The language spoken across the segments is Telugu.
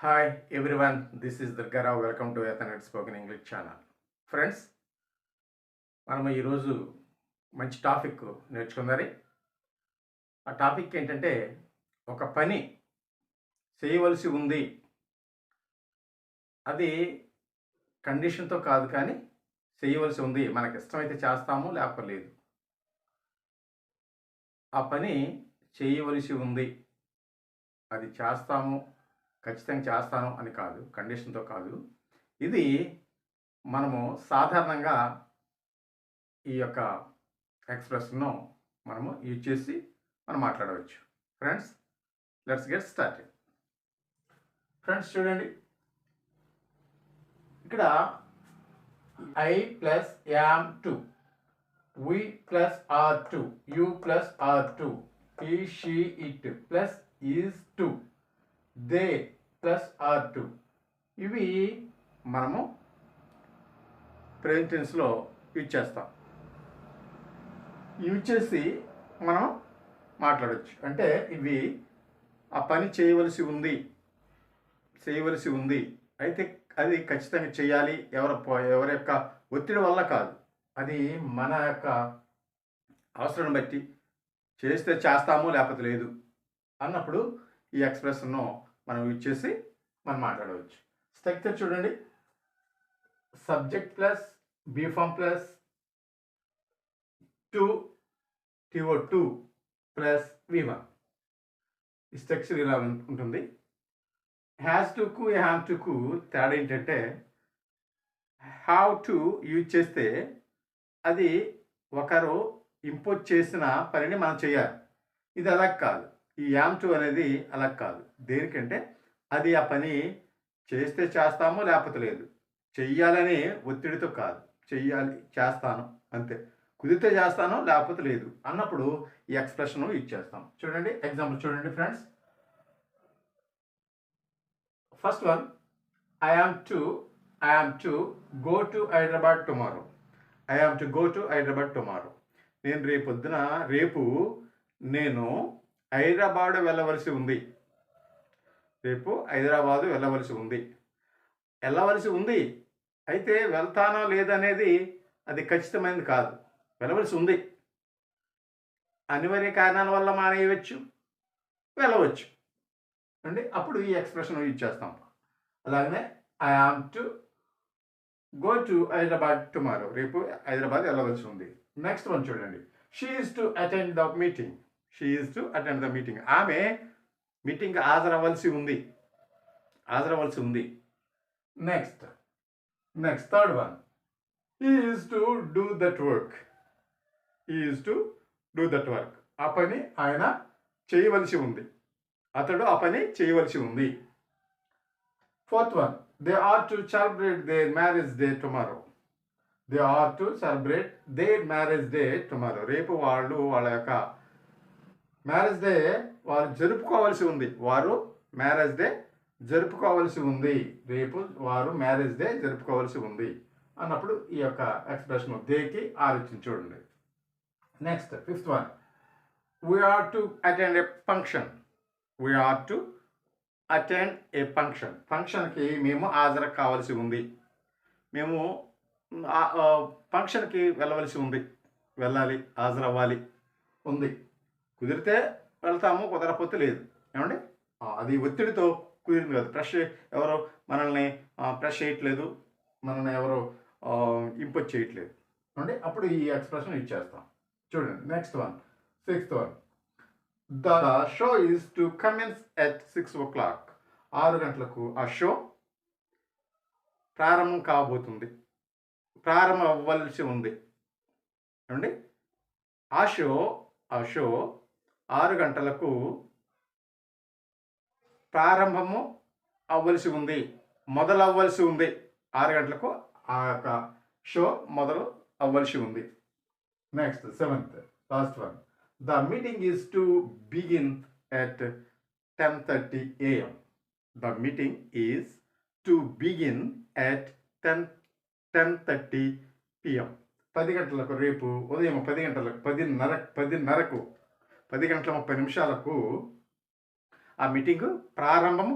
Hi everyone, this is Durgarao. Welcome to Ethernet Spoken English channel. Friends, మనం ఈరోజు మంచి టాపిక్ నేర్చుకుందారి. ఆ టాపిక్ ఏంటంటే, ఒక పని చేయవలసి ఉంది. అది కండిషన్తో కాదు, కానీ చేయవలసి ఉంది. మనకి ఇష్టమైతే చేస్తాము, లేకపోతే లేదు. ఆ పని చేయవలసి ఉంది, అది చేస్తాము, ఖచ్చితంగా చేస్తాను అని కాదు, కండిషన్తో కాదు. ఇది మనము సాధారణంగా ఈ యొక్క ఎక్స్ప్రెషన్ను మనము యూజ్ చేసి మనం మాట్లాడవచ్చు. Friends, let's get started. Friends చూడండి, ఇక్కడ I plus am to, we plus are to, you plus are to, he she it plus is to, they plus are to. ఇవి మనము ప్రెజెంట్ టెన్స్లో యూజ్ చేస్తాం. యూజ్ చేసి మనం మాట్లాడవచ్చు. అంటే ఇవి ఆ పని చేయవలసి ఉంది, అయితే అది ఖచ్చితంగా చేయాలి. ఎవరి యొక్క ఒత్తిడి వల్ల కాదు, అది మన యొక్క అవసరం బట్టి చేస్తే చేస్తాము, లేకపోతే లేదు అన్నప్పుడు ఈ ఎక్స్ప్రెషన్ను మనం యూజ్ చేసి మనం మాట్లాడవచ్చు. స్ట్రక్చర్ చూడండి, subject plus be form plus to TO2 plus V1. ఈ స్ట్రక్చర్ ఇలా ఉంటుంది. హ్యాస్ టుకు హ్యామ్ టుకు తేడా ఏంటంటే, హ్యావ్ టు యూజ్ చేస్తే అది ఒకరు ఇంపోజ్ చేసిన పనిని మనం చేయాలి. ఇది అలా కాదు. ఈ యామ్ టు అనేది అలా కాదు. దేనికంటే అది ఆ పని చేస్తే చేస్తాము, లేకపోతే లేదు. చెయ్యాలని ఒత్తిడితో కాదు, చెయ్యాలి, చేస్తాను అంతే. కుదిరితే చేస్తాను, లేకపోతే లేదు అన్నప్పుడు ఈ ఎక్స్ప్రెషన్ యూజ్ చేస్తాం. చూడండి, ఎగ్జాంపుల్ చూడండి friends. First one, I am to go to Hyderabad tomorrow. I am to go to Hyderabad tomorrow. రేపు నేను హైదరాబాద్ వెళ్ళవలసి ఉంది. రేపు హైదరాబాదు వెళ్ళవలసి ఉంది. అయితే వెళ్తానో లేదనేది అది ఖచ్చితమైనది కాదు. వెళ్ళవలసి ఉంది, అనివార్య కారణాల వల్ల మానేయవచ్చు, వెళ్ళవచ్చు అండి. అప్పుడు ఈ ఎక్స్ప్రెషన్ యూజ్ చేస్తాం. అలాగనే I am to go to Hyderabad tomorrow. రేపు హైదరాబాద్ వెళ్ళవలసి ఉంది. నెక్స్ట్ వన్ చూడండి, she is to attend the meeting. ఆమె మీటింగ్ హాజరవలసి ఉంది. Next third one, he is to do that work. ఆ పని ఆయన చేయవలసి ఉంది. అతడు ఆ పని చేయవలసి ఉంది. Fourth one, they are to celebrate their marriage day tomorrow. రేపు వాళ్ళ యొక్క మ్యారేజ్ డే జరుపుకోవాల్సి ఉంది. రేపు వారు మ్యారేజ్ డే జరుపుకోవాల్సి ఉంది అన్నప్పుడు ఈ యొక్క ఎక్స్ప్రెషన్ దేకి ఆలోచన చూడండి. Next fifth one, we are to attend a function. ఫంక్షన్కి మేము హాజరు కావాల్సి ఉంది. మేము ఫంక్షన్కి వెళ్ళాలి, హాజరవ్వాలి ఉంది. కుదిరితే వెళ్తాము, కుదరకపోతే లేదు. ఏమండి, అది ఒత్తిడితో కుదిరింది కాదు. ఎవరో మనల్ని ప్రెష్ చేయట్లేదు, మనల్ని ఎవరో ఇంపోజ్ చేయట్లేదు అంటే అప్పుడు ఈ ఎక్స్ప్రెషన్ యూజ్ చేస్తాం. చూడండి, next one, sixth one, the show is to commence at 6 o'clock. 6 గంటలకు ఆ షో ప్రారంభం అవ్వాల్సి ఉంది అండి. ఆ షో 6 గంటలకు ప్రారంభము అవ్వాల్సి ఉంది, మొదలవ్వాల్సి ఉంది. 6 గంటలకు ఆ యొక్క షో మొదలు అవ్వాల్సి ఉంది. Next seventh, last one, the meeting is to begin at 10:30 AM. The meeting is to begin at 10:30 PM. 10 గంటలకు, రేపు ఉదయం 10 గంటలకు, 10 గంటల 30 నిమిషాలకు ఆ మీటింగు ప్రారంభము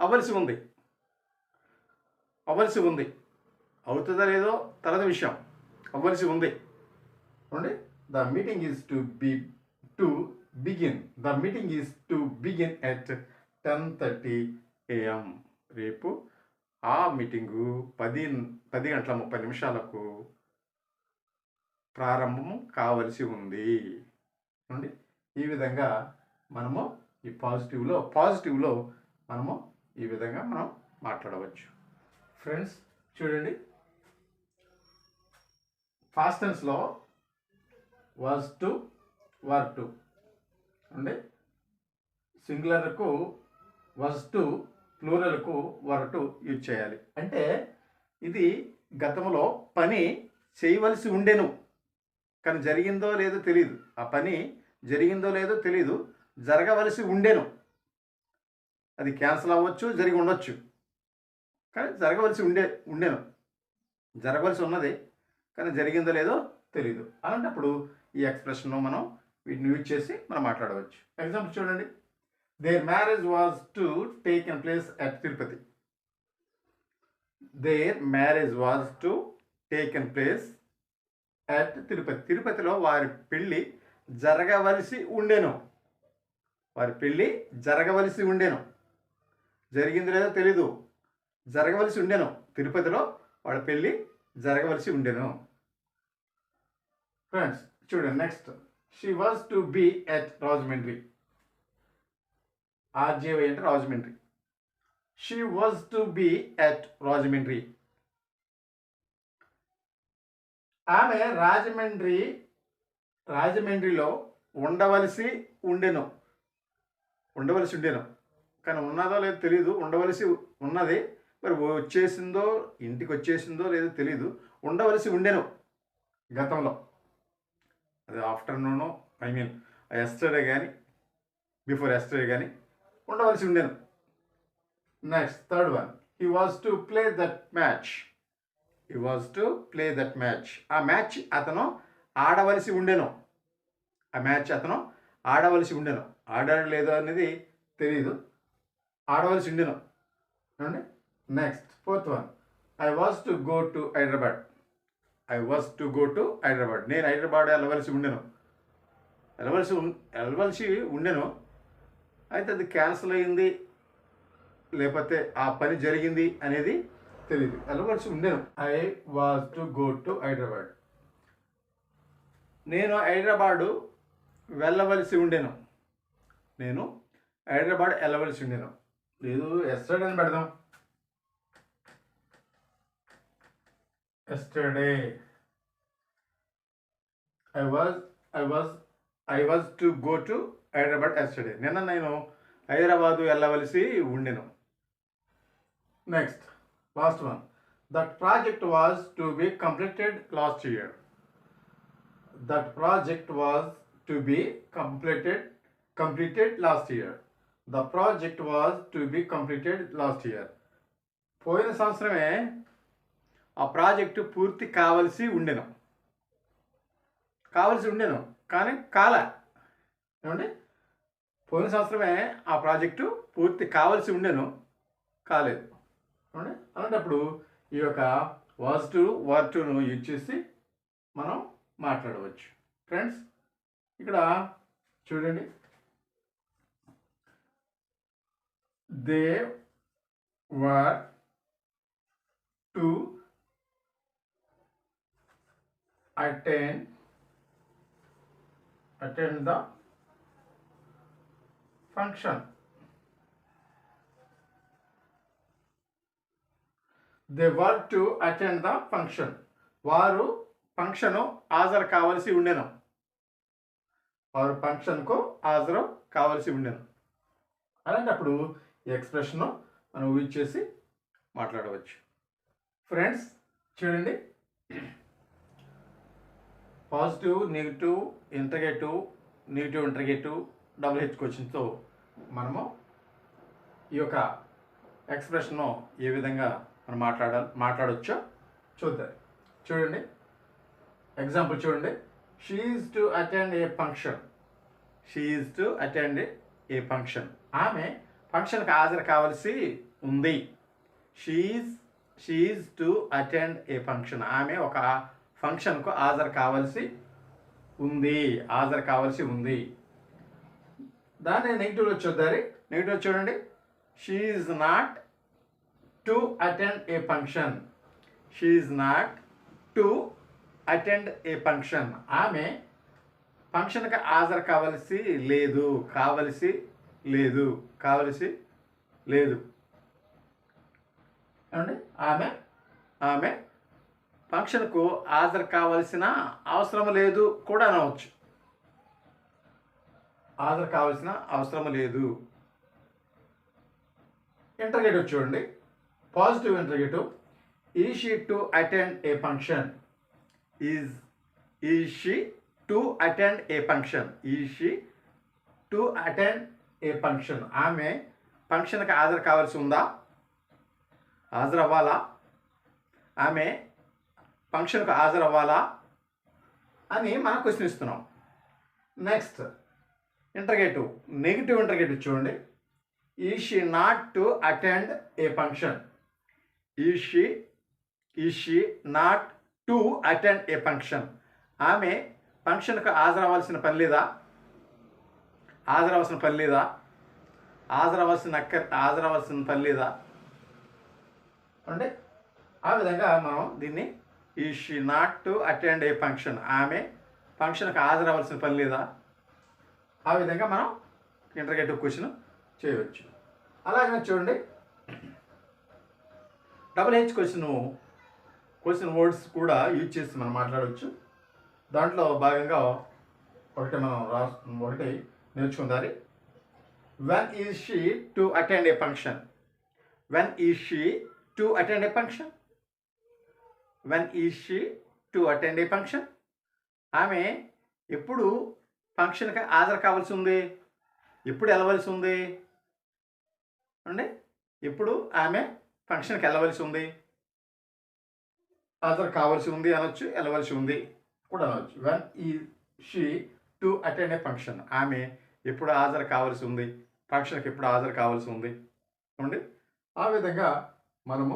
అవ్వలసి ఉంది, అవ్వలసి ఉంది. అవుతుందా లేదో తర్వాత విషయం. అవ్వలసి ఉంది. చూడండి, the meeting is to begin. The meeting is to begin at 10:30 AM. రేపు ఆ మీటింగు 10 గంటల 30 నిమిషాలకు ప్రారంభం కావలసి ఉంది. చూడండి, ఈ విధంగా మనము ఈ పాజిటివ్లో మనము ఈ విధంగా మనం మాట్లాడవచ్చు. ఫ్రెండ్స్ చూడండి, పాస్ట్ టెన్స్లో వాజ్ టు, వర్ టు అండి. సింగులర్కు వాజ్ టు, ప్లూరల్కు వర్ టు యూజ్ చేయాలి. అంటే ఇది గతంలో పని చేయవలసి ఉండెను, కానీ జరిగిందో లేదో తెలియదు. ఆ పని జరిగిందో లేదో తెలియదు, జరగవలసి ఉండెను. అది క్యాన్సిల్ అవ్వచ్చు, జరిగి ఉండొచ్చు, కానీ జరగవలసి ఉండెను. జరగవలసి ఉన్నది, కానీ జరిగిందో లేదో తెలియదు. అలాంటప్పుడు ఈ ఎక్స్ప్రెషన్ మనం వీటిని యూజ్ చేసి మనం మాట్లాడవచ్చు. ఎగ్జాంపుల్ చూడండి, their marriage was to taken place at Tirupati. Their marriage was to taken place at Tirupati. తిరుపతిలో వారి పెళ్ళి జరగవలసి ఉండెను. వారి పెళ్ళి జరగవలసి ఉండెను. జరిగింది లేదో తెలీదు, జరగవలసి ఉండెను. తిరుపతిలో వాళ్ళ పెళ్ళి జరగవలసి ఉండెను. ఫ్రెండ్స్ చూడండి, next, she was to be at Rajahmundry. RJY అంటే Rajahmundry. She was to be at Rajahmundry. ఆమె రాజమండ్రిలో ఉండవలసి ఉండెను. కానీ ఉన్నదో లేదో తెలీదు. ఉండవలసి ఉన్నది, మరి వచ్చేసిందో ఇంటికి వచ్చేసిందో లేదో తెలీదు. ఉండవలసి ఉండెను గతంలో, అది ఆఫ్టర్నూను, ఎస్టర్డే కానీ బిఫోర్ ఎస్టర్డే కానీ ఉండవలసి ఉండెను. Next, third one, he was to play that match. He was to play that match. ఆ మ్యాచ్ అతను ఆడవలసి ఉండెను. ఆ మ్యాచ్ అతను ఆడవలసి ఉండెను. ఆడాడు లేదో అనేది తెలీదు, ఆడవలసి ఉండెను. చూడండి, next, fourth one, I was to go to Hyderabad. I was to go to Hyderabad. నేను హైదరాబాద్ వెళ్ళవలసి ఉండెను. వెళ్ళవలసి ఉండెను, అయితే అది క్యాన్సిల్ అయింది లేకపోతే ఆ పని జరిగింది అనేది తెలియదు. వెళ్ళవలసి ఉండెను. I was to go to Hyderabad. నేను హైదరాబాదు వెళ్ళవలసి ఉండెను. నేను హైదరాబాద్ వెళ్ళవలసి ఉండెను. లేదు, ఎస్టర్డే అని పెడదాం. Yesterday. I was to go to Hyderabad yesterday. నిన్న నేను హైదరాబాదు వెళ్ళవలసి ఉండెను. Next, last one, that project was to be completed last year. That project was to be completed last year. The project was to be completed last year. పోయిన సంవత్సరమే ఆ ప్రాజెక్టు పూర్తి కావలసి ఉండెను. కానీ ఏమండి, పోయిన సంవత్సరమే ఆ ప్రాజెక్టు పూర్తి కావలసి ఉండెను, కాలేదు. ఏమండి, అలాంటప్పుడు ఈ యొక్క వాజ్ టు, వర్ టును యూజ్ చేసి మనం మాట్లాడవచ్చు. ఫ్రెండ్స్ ఇక్కడ చూడండి, they were to attend the function. They were to attend the function. వారు ఫంక్షను హాజరు కావలసి ఉండెను. వారు ఫంక్షన్కు హాజరు కావలసి ఉండెను. అలాంటప్పుడు ఈ ఎక్స్ప్రెషన్ మనం యూజ్ చేసి మాట్లాడవచ్చు. ఫ్రెండ్స్ చూడండి, positive, negative, interrogative, double H క్వశ్చన్తో మనము ఈ యొక్క ఎక్స్ప్రెషన్ను ఏ విధంగా మనం మాట్లాడవచ్చో చూద్దాం. చూడండి, ఎగ్జాంపుల్ చూడండి, she is to attend a function. ఆమె ఫంక్షన్కి హాజరు కావాల్సి ఉంది. She is to attend a function. ఆమె ఒక ఫంక్షన్కు హాజరు కావాల్సి ఉంది. దాన్ని నెగిటివ్లో చూద్దారి. నెగిటివ్ చూడండి. She is not to attend a function. ఆమె ఫంక్షన్కి హాజరు కావలసి లేదు. ఏమండి? ఆమె ఫంక్షన్కు హాజరు కావాల్సిన అవసరం లేదు కూడా అనవచ్చు. హాజరు కావాల్సిన అవసరం లేదు. ఇంటర్గేటివ్ చూడండి. Positive interrogative. Is she to attend a function. Is she to attend a function. ఆమె ఫంక్షన్కి హాజరు కావాల్సి ఉందా? హాజరవ్వాలా? ఆమె ఫంక్షన్కు హాజరవ్వాలా అని మనం క్వశ్చన్ ఇస్తున్నాం. Next interrogative. నెగిటివ్ ఇంటర్గేటివ్ చూడండి. Is she not to attend a function. Is she not to attend a function. ఆమె ఫంక్షన్కు హాజరవ్వాల్సిన పని లేదా? హాజరవలసిన పని లేదా అంటే ఆ విధంగా మనం దీన్ని is she not to attend a function. ఆమె ఫంక్షన్కి హాజరవలసిన పని లేదా? ఆ విధంగా మనం ఇంటర్గేటివ్ క్వశ్చన్ చేయవచ్చు. అలాగే చూడండి. డబుల్-H క్వశ్చన్ వర్డ్స్ కూడా యూజ్ చేసి మనం మాట్లాడవచ్చు. దాంట్లో భాగంగా ఒకటి నేర్చుకుందారి. When is she to attend a function. ఆమె ఎప్పుడు ఫంక్షన్కి హాజరు కావాల్సి ఉంది? ఎప్పుడు వెళ్ళవలసి ఉంది అండి? ఎప్పుడు ఆమె ఫంక్షన్కి వెళ్ళవలసి ఉంది? హాజరు కావాల్సి ఉంది అనొచ్చు, వెళ్ళవలసి ఉంది కూడా అనవచ్చు. When is she to attend a function. ఆమె ఎప్పుడు హాజరు కావాల్సి ఉంది? ఫంక్షన్కి ఎప్పుడు హాజరు కావాల్సి ఉంది అండి. ఆ విధంగా మనం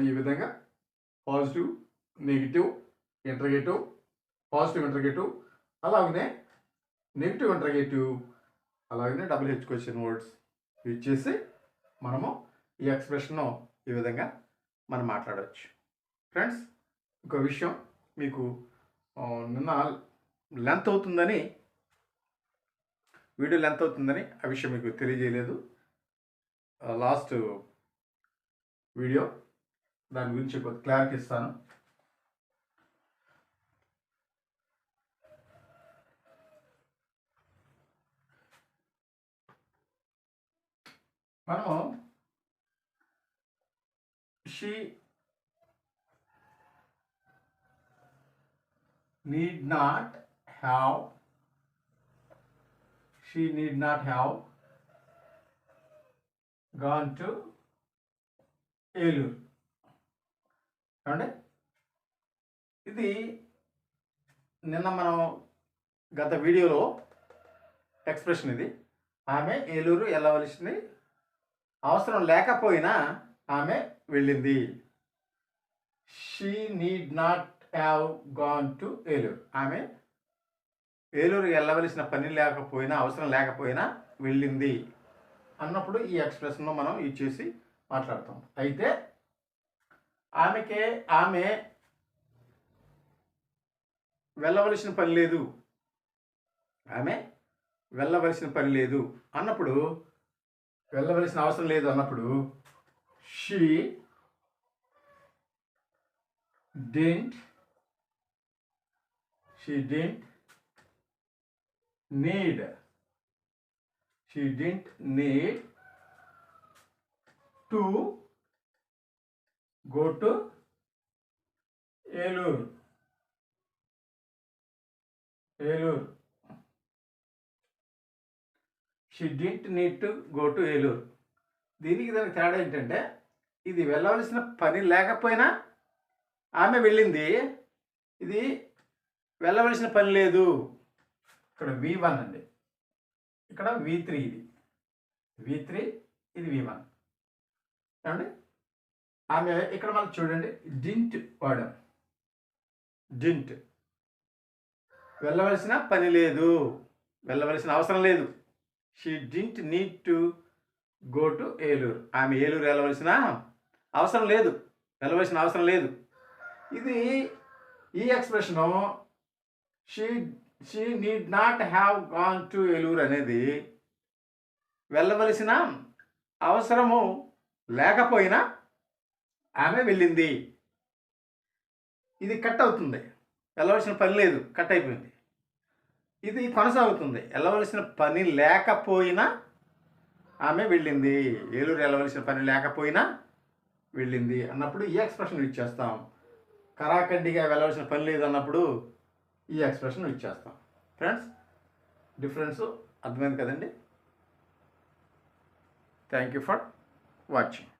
ఈ విధంగా positive, negative interrogative, positive interrogative, అలాగనే నెగిటివ్ ఇంటర్గేటివ్, అలాగనే డబుల్-H క్వశ్చన్ వర్డ్స్ యూజ్ చేసి మనము ఈ ఎక్స్ప్రెషన్ను ఈ విధంగా మనం మాట్లాడవచ్చు. ఫ్రెండ్స్, ఇంకో విషయం మీకు నిన్న వీడియో లెంత్ అవుతుందని ఆ విషయం మీకు తెలియజేయలేదు. లాస్ట్ వీడియో దాని గురించి కొద్ది క్లారిటీ ఇస్తాను. మనము she need not have gone to Eluru. అంటే ఇది నిన్న మనం గత వీడియోలో ఎక్స్ప్రెషన్ ఇది. ఆమె ఏలూరు వెళ్ళవలసింది అవసరం లేకపోయినా ఆమె వెళ్ళింది. She need not have gone to Eluru. ఆమె ఏలూరు వెళ్ళవలసిన పని లేకపోయినా, అవసరం లేకపోయినా వెళ్ళింది అన్నప్పుడు ఈ ఎక్స్ప్రెషన్ను మనం యూజ్ చేసి మాట్లాడతాం. అయితే ఆమె వెళ్ళవలసిన పని లేదు, అన్నప్పుడు, వెళ్ళవలసిన అవసరం లేదు అన్నప్పుడు she didn't need to go to Eluru. She didn't need to go to Eluru. దీనికి దానికి తేడా ఏంటంటే, ఇది వెళ్ళవలసిన పని లేకపోయినా ఆమె వెళ్ళింది, ఇది వెళ్ళవలసిన పని లేదు. ఇక్కడ V1 అండి, ఇక్కడ V3. ఇది V3 ఇది V1. ఏమండి ఆమె ఇక్కడ మనం చూడండి డింట్ వాడాం. డింట్ వెళ్ళవలసిన పని లేదు, వెళ్ళవలసిన అవసరం లేదు. She didn't need to go to Eluru. ఆమె ఏలూరు వెళ్ళవలసిన అవసరం లేదు, వెళ్ళవలసిన అవసరం లేదు. ఇది ఈ expression she she need not have gone to Eluru అనేది వెళ్ళవలసిన అవసరము లేకపోయినా ఆమె వెళ్ళింది. ఇది కట్ అవుతుంది, వెళ్ళవలసిన పని లేదు, కట్ అయిపోయింది. ఇది కొనసాగుతుంది, వెళ్ళవలసిన పని లేకపోయినా ఆమె వెళ్ళింది. ఏలూరు వెళ్ళవలసిన పని లేకపోయినా వెళ్ళింది అన్నప్పుడు ఈ ఎక్స్ప్రెషన్ యూజ్ చేస్తాం. కరాఖండిగా వెళ్ళవలసిన పని లేదు అన్నప్పుడు ఈ ఎక్స్ప్రెషన్ యూజ్ చేస్తాం. ఫ్రెండ్స్, డిఫరెన్స్ అర్థమైంది కదండి. Thank you for watching.